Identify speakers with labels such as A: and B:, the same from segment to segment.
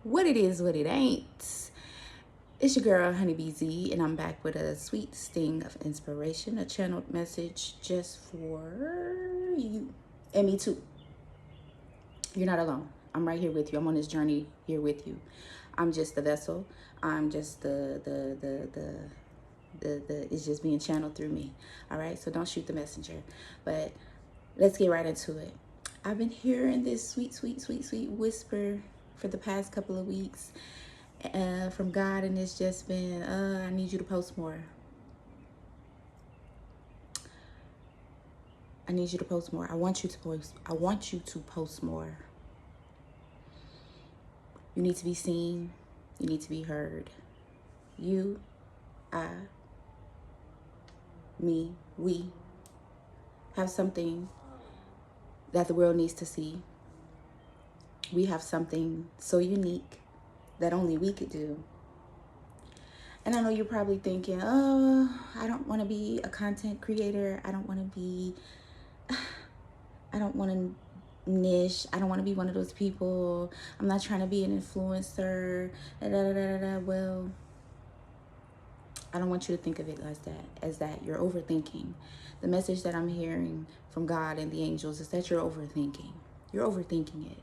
A: What it is, what it ain't. It's your girl, Honeybee Z, and I'm back with a sweet sting of inspiration, a channeled message just for you. And me too. You're not alone. I'm right here with you. I'm on this journey here with you. I'm just the vessel. I'm just it's just being channeled through me. All right, so don't shoot the messenger. But let's get right into it. I've been hearing this sweet whisper for the past couple of weeks from God, and it's just been, I need you to post more. I need you to post more. I want you to post. I want you to post more. You need to be seen. You need to be heard. You, I, me, we have something that the world needs to see. We have something so unique that only we could do. And I know you're probably thinking, oh, I don't want to be a content creator. I don't want to niche. I don't want to be one of those people. I'm not trying to be an influencer. Well, I don't want you to think of it as that you're overthinking. The message that I'm hearing from God and the angels is that you're overthinking. You're overthinking it.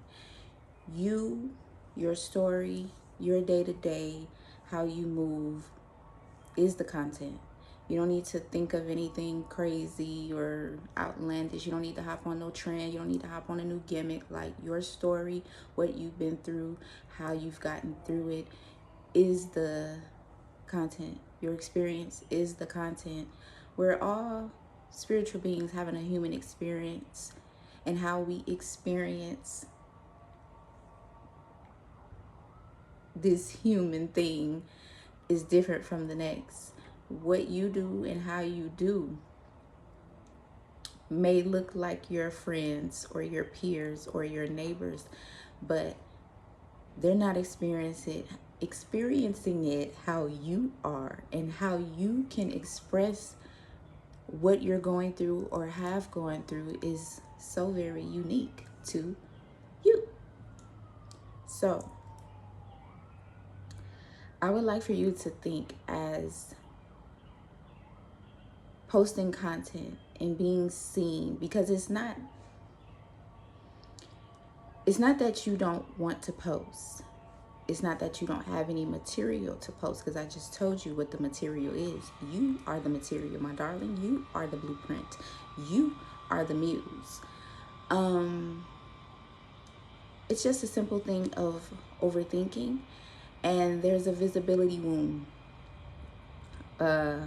A: You, your story, your day-to-day, how you move is the content. You don't need to think of anything crazy or outlandish. You don't need to hop on no trend. You don't need to hop on a new gimmick. Like, your story, what you've been through, how you've gotten through it is the content. Your experience is the content. We're all spiritual beings having a human experience, and how we experience this human thing is different from the next. What you do and how you do may look like your friends or your peers or your neighbors, but they're not experiencing it how you are, and how you can express what you're going through or have gone through is so very unique to you. So I would like for you to think as posting content and being seen, because it's not that you don't want to post. It's not that you don't have any material to post, because I just told you what the material is. You are the material, my darling. You are the blueprint. You are the muse. It's just a simple thing of overthinking, and there's a visibility wound that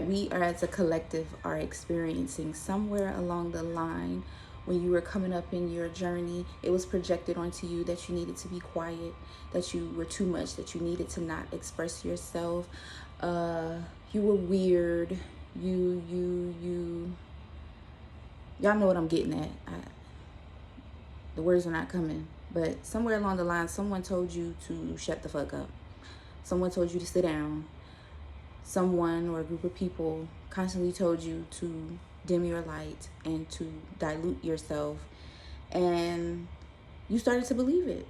A: we are, as a collective, are experiencing. Somewhere along the line, when you were coming up in your journey, it was projected onto you that you needed to be quiet, that you were too much, that you needed to not express yourself. You were weird. Y'all know what I'm getting at. The words are not coming, but somewhere along the line, someone told you to shut the fuck up. Someone told you to sit down. Someone or a group of people constantly told you to dim your light and to dilute yourself, and you started to believe it.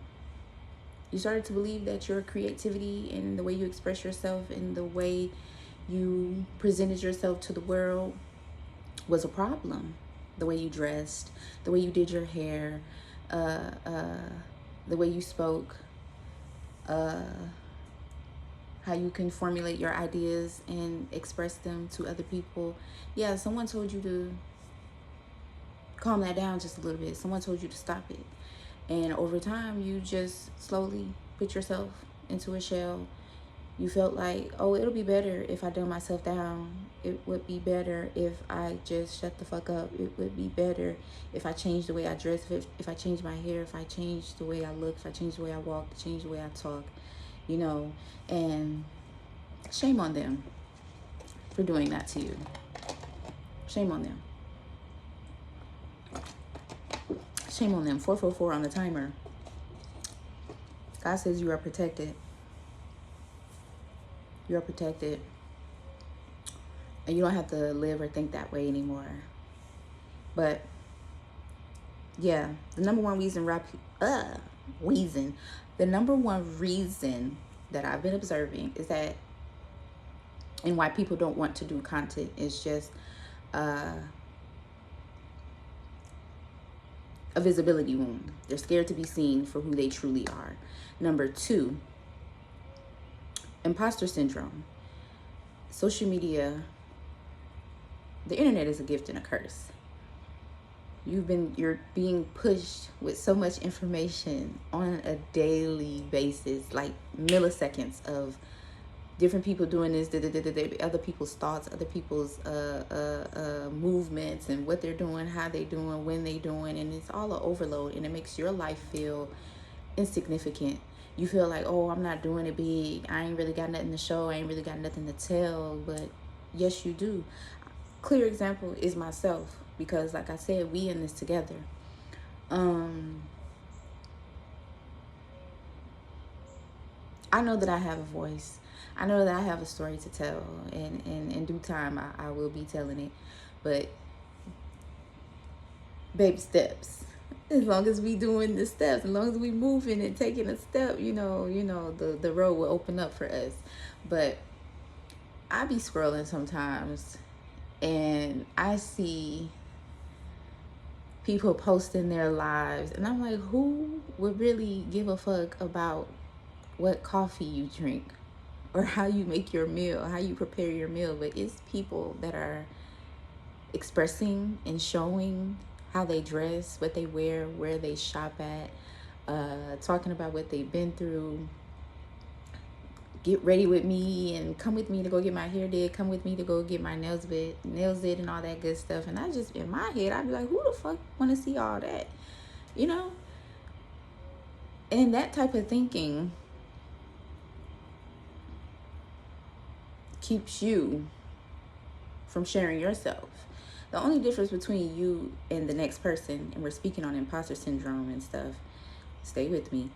A: You started to believe that your creativity and the way you express yourself and the way you presented yourself to the world was a problem. The way you dressed, the way you did your hair, the way you spoke, how you can formulate your ideas and express them to other people. Yeah, someone told you to calm that down just a little bit. Someone told you to stop it. And over time, you just slowly put yourself into a shell. You felt like, oh, it'll be better if I dumb myself down. It would be better if I just shut the fuck up. It would be better if I change the way I dress, if I change my hair, if I change the way I look, if I change the way I walk, change the way I talk, you know. And shame on them for doing that to you. Shame on them. Shame on them. 444 on the timer. God says you are protected. You are protected. And you don't have to live or think that way anymore. But yeah, the number one reason reason, the number one reason that I've been observing is that, and why people don't want to do content, is just uh, a visibility wound. They're scared to be seen for who they truly are. Number two, imposter syndrome. Social media, the internet is a gift and a curse. You're being pushed with so much information on a daily basis, like milliseconds of different people doing this, other people's thoughts, other people's movements, and what they're doing, how they doing, when they doing, and it's all an overload, and it makes your life feel insignificant. You feel like, oh, I'm not doing it big. I ain't really got nothing to show. I ain't really got nothing to tell. But yes, you do. Clear example is myself, because like I said, we in this together. I know that I have a voice. I know that I have a story to tell, and in due time, I will be telling it. But baby steps. As long as we doing the steps, as long as we moving and taking a step, the road will open up for us. But I be scrolling sometimes, and I see people posting their lives, and I'm like, who would really give a fuck about what coffee you drink or how you make your meal, how you prepare your meal? But it's people that are expressing and showing how they dress, what they wear, where they shop at, talking about what they've been through. Get ready with me and come with me to go get my hair did, come with me to go get my nails did and all that good stuff. And I just, in my head, I'd be like, who the fuck want to see all that? And that type of thinking keeps you from sharing yourself. The only difference between you and the next person, and we're speaking on imposter syndrome and stuff, stay with me.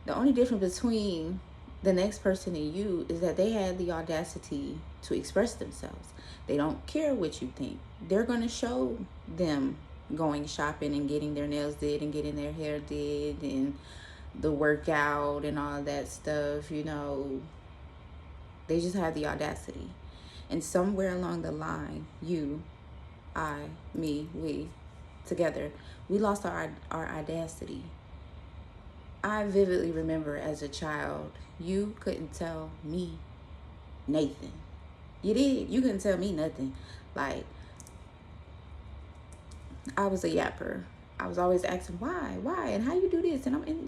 A: The only difference between the next person and you is that they had the audacity to express themselves. They don't care what you think. They're going to show them going shopping and getting their nails did and getting their hair did and the workout and all that stuff. They just have the audacity. And somewhere along the line, you, I, me, we, together, we lost our audacity. I vividly remember as a child, you couldn't tell me Nathan. You did. You couldn't tell me nothing. Like, I was a yapper. I was always asking why, and how you do this, and I'm in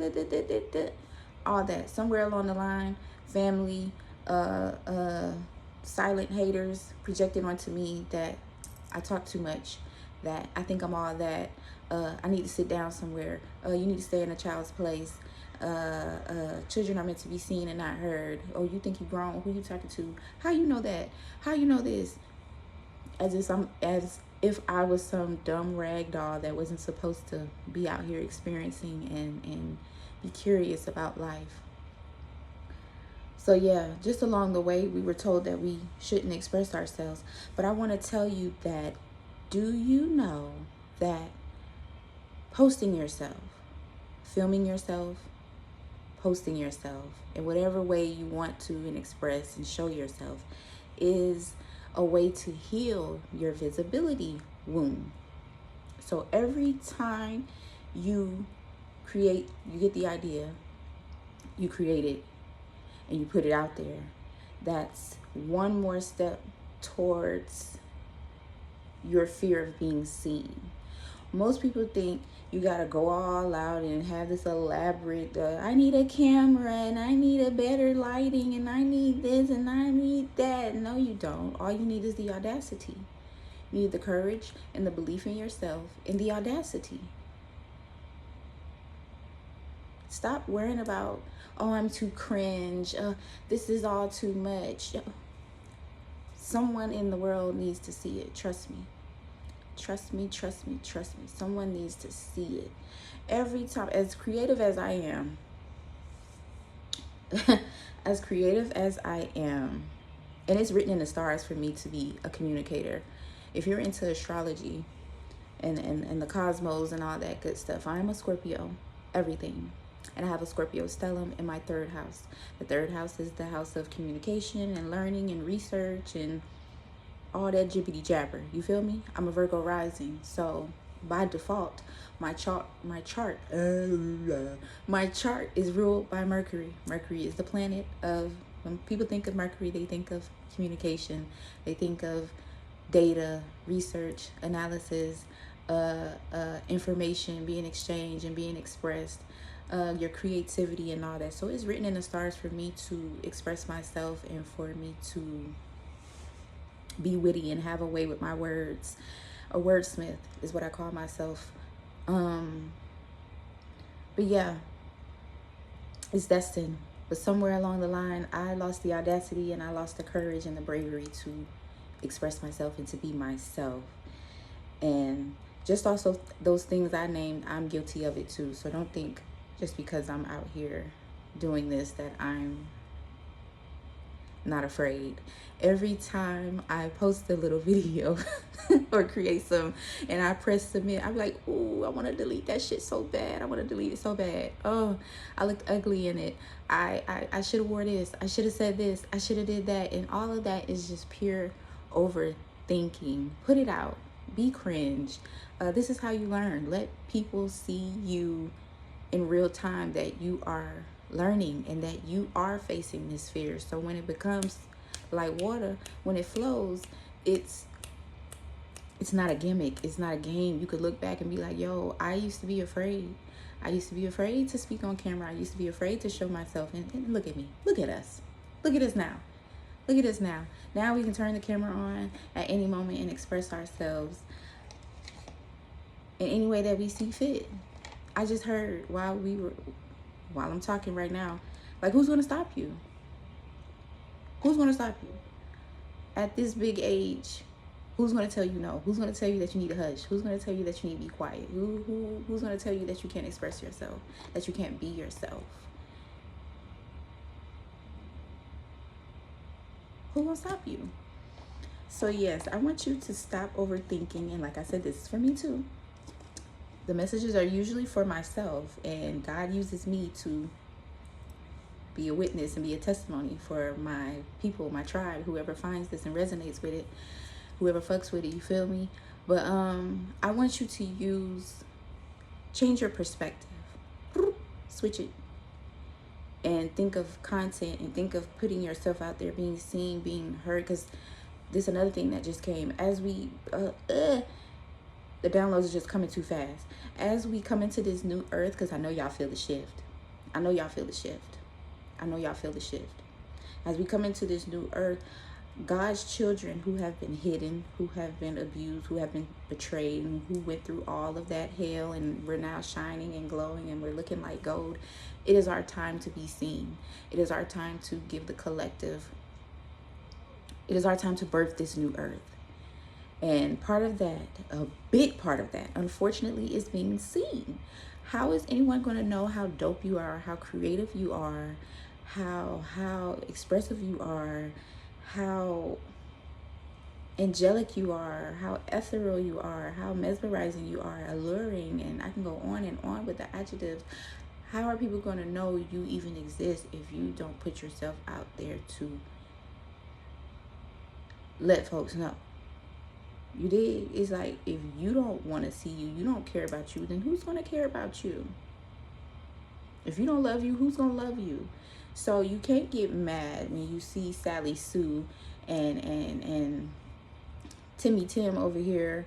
A: all that. Somewhere along the line, family, silent haters projected onto me that I talk too much, that I think I'm all that. I need to sit down somewhere. You need to stay in a child's place. Children are meant to be seen and not heard. Oh, you think you grown? Who you talking to? How you know that? How you know this? As if I was some dumb rag doll that wasn't supposed to be out here experiencing and be curious about life. So yeah, just along the way, we were told that we shouldn't express ourselves. But I want to tell you that, do you know that posting yourself, filming yourself, posting yourself in whatever way you want to and express and show yourself is a way to heal your visibility wound. So every time you get the idea, you create it, and you put it out there, that's one more step towards your fear of being seen. Most people think you gotta go all out and have this elaborate, I need a camera and I need a better lighting and I need this and I need that. No, you don't. All you need is the audacity. You need the courage and the belief in yourself and the audacity. Stop worrying about, oh, I'm too cringe. This is all too much. Someone in the world needs to see it. Trust me. Trust me, trust me, trust me. Someone needs to see it. Every time, as creative as I am, as creative as I am, and it's written in the stars for me to be a communicator. If you're into astrology and the cosmos and all that good stuff, I'm a Scorpio. Everything. and I have a Scorpio stellium in my third house. The third house is the house of communication and learning and research and all that jibbity jabber. You feel me? I'm a Virgo rising, so by default, my chart is ruled by Mercury. Mercury is the planet of, when people think of Mercury, they think of communication, they think of data, research, analysis, information being exchanged and being expressed, your creativity and all that. So it's written in the stars for me to express myself and for me to be witty and have a way with my words. A wordsmith is what I call myself. But yeah, it's destined. But somewhere along the line, I lost the audacity and I lost the courage and the bravery to express myself and to be myself. And just also those things I named, I'm guilty of it too. So don't think just because I'm out here doing this that I'm not afraid. Every time I post a little video or create some and I press submit, I'm like, ooh, I want to delete that shit so bad. I want to delete it so bad. Oh, I looked ugly in it. I should have wore this. I should have said this. I should have did that. And all of that is just pure overthinking. Put it out. Be cringe. This is how you learn. Let people see you in real time, that you are learning and that you are facing this fear. So when it becomes like water, when it flows, it's not a gimmick. It's not a game. You could look back and be like, yo, I used to be afraid. I used to be afraid to speak on camera. I used to be afraid to show myself. And look at me. Look at us. Look at us now. Look at us now. Now we can turn the camera on at any moment and express ourselves in any way that we see fit. I just heard while I'm talking right now, like, who's going to stop you? Who's going to stop you? At this big age, who's going to tell you no? Who's going to tell you that you need to hush? Who's going to tell you that you need to be quiet? Who's going to tell you that you can't express yourself, that you can't be yourself? Who will stop you? So yes, I want you to stop overthinking. And like I said, this is for me too. The messages are usually for myself, and God uses me to be a witness and be a testimony for my people, my tribe, whoever finds this and resonates with it, whoever fucks with it, you feel me? But I want you to change your perspective, switch it, and think of content and think of putting yourself out there, being seen, being heard. Because this is another thing that just came as we the downloads are just coming too fast. As we come into this new earth, because I know y'all feel the shift. I know y'all feel the shift. I know y'all feel the shift. As we come into this new earth, God's children who have been hidden, who have been abused, who have been betrayed, and who went through all of that hell, and we're now shining and glowing and we're looking like gold. It is our time to be seen. It is our time to give the collective. It is our time to birth this new earth. And part of that, a big part of that, unfortunately, is being seen. How is anyone going to know how dope you are, how creative you are, how expressive you are, how angelic you are, how ethereal you are, how mesmerizing you are, alluring, and I can go on and on with the adjectives. How are people going to know you even exist if you don't put yourself out there to let folks know? You dig? It's like, if you don't want to see you, you don't care about you, then who's going to care about you? If you don't love you, who's going to love you? So you can't get mad when you see Sally Sue and Timmy Tim over here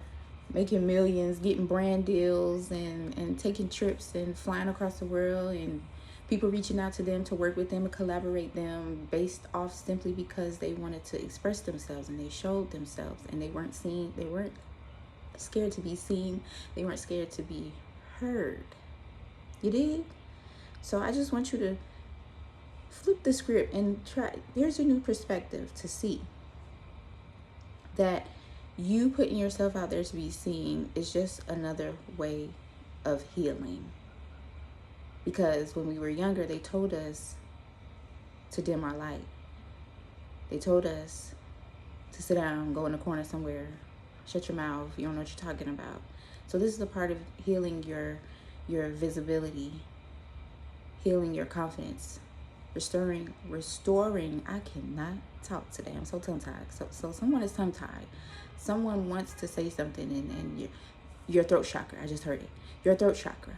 A: making millions, getting brand deals and taking trips and flying across the world, and people reaching out to them to work with them and collaborate them based off simply because they wanted to express themselves and they showed themselves and they weren't seen. They weren't scared to be seen. They weren't scared to be heard. You did? So I just want you to flip the script and try. There's a new perspective to see that you putting yourself out there to be seen is just another way of healing. Because when we were younger, they told us to dim our light. They told us to sit down, go in a corner somewhere, shut your mouth, you don't know what you're talking about. So this is a part of healing your visibility healing your confidence, restoring. I cannot talk today. I'm so tongue tied. So someone is tongue tied. Someone wants to say something, and your throat chakra. I just heard it. Your throat chakra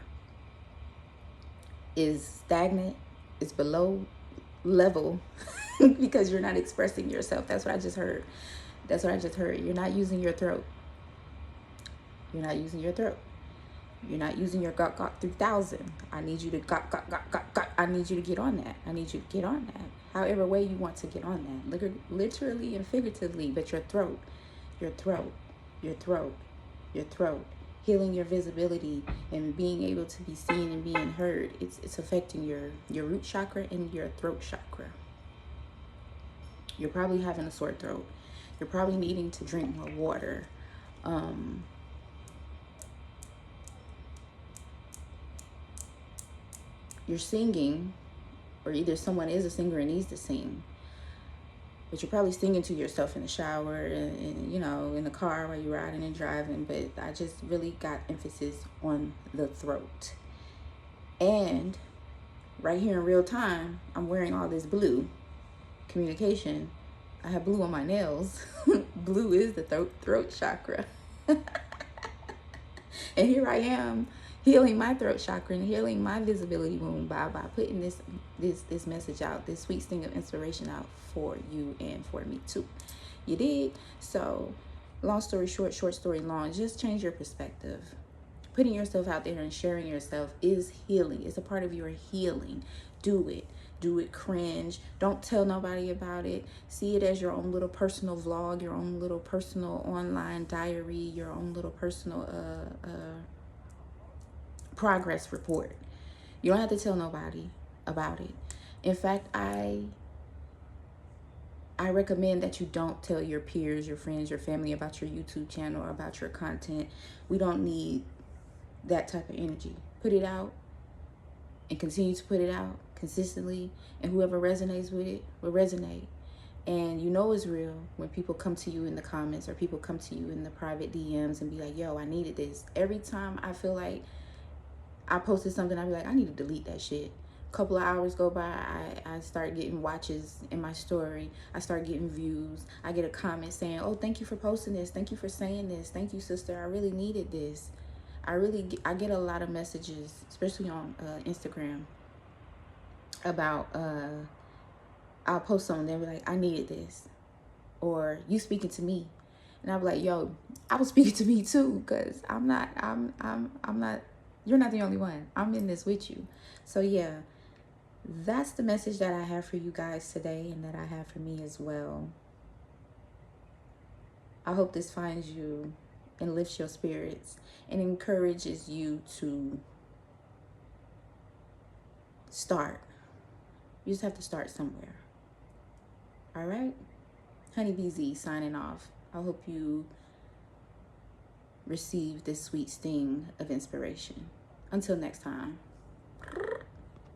A: is stagnant. It's below level because you're not expressing yourself. That's what I just heard. That's what I just heard. You're not using your throat. You're not using your throat. You're not using your got 3000. I need you to got. I need you to get on that. I need you to get on that. However way you want to get on that. Literally and figuratively, but your throat, your throat, your throat, your throat. Healing your visibility and being able to be seen and being heard. It's affecting your root chakra and your throat chakra. You're probably having a sore throat. You're probably needing to drink more water. You're singing, or either someone is a singer and needs to sing, but you're probably singing to yourself in the shower and you know, in the car while you're riding and driving. But I just really got emphasis on the throat. And right here in real time, I'm wearing all this blue communication. I have blue on my nails. Blue is the throat chakra. And here I am healing my throat chakra and healing my visibility wound by putting this message out, this sweet sting of inspiration out for you and for me too. You did? So long story short, short story long, just change your perspective. Putting yourself out there and sharing yourself is healing. It's a part of your healing. Do it. Do it cringe. Don't tell nobody about it. See it as your own little personal vlog, your own little personal online diary, your own little personal progress report. You don't have to tell nobody about it. In fact, I recommend that you don't tell your peers, your friends, your family about your YouTube channel or about your content. We don't need that type of energy. Put it out and continue to put it out consistently, and whoever resonates with it will resonate. And you know it's real when people come to you in the comments or people come to you in the private DMs and be like, yo, I needed this. Every time I feel like I posted something, I'd be like, I need to delete that shit. A couple of hours go by, I start getting watches in my story. I start getting views. I get a comment saying, oh, thank you for posting this. Thank you for saying this. Thank you, sister. I really needed this. I get a lot of messages, especially on Instagram, about I'll post something, they'll be like, I needed this, or you speaking to me, and I'll be like, yo, I was speaking to me too, because I'm not, you're not the only one. I'm in this with you. So yeah, that's the message that I have for you guys today, and that I have for me as well. I hope this finds you and lifts your spirits and encourages you to start. You just have to start somewhere. All right? Honey BZ signing off. I hope you receive this sweet sting of inspiration. Until next time.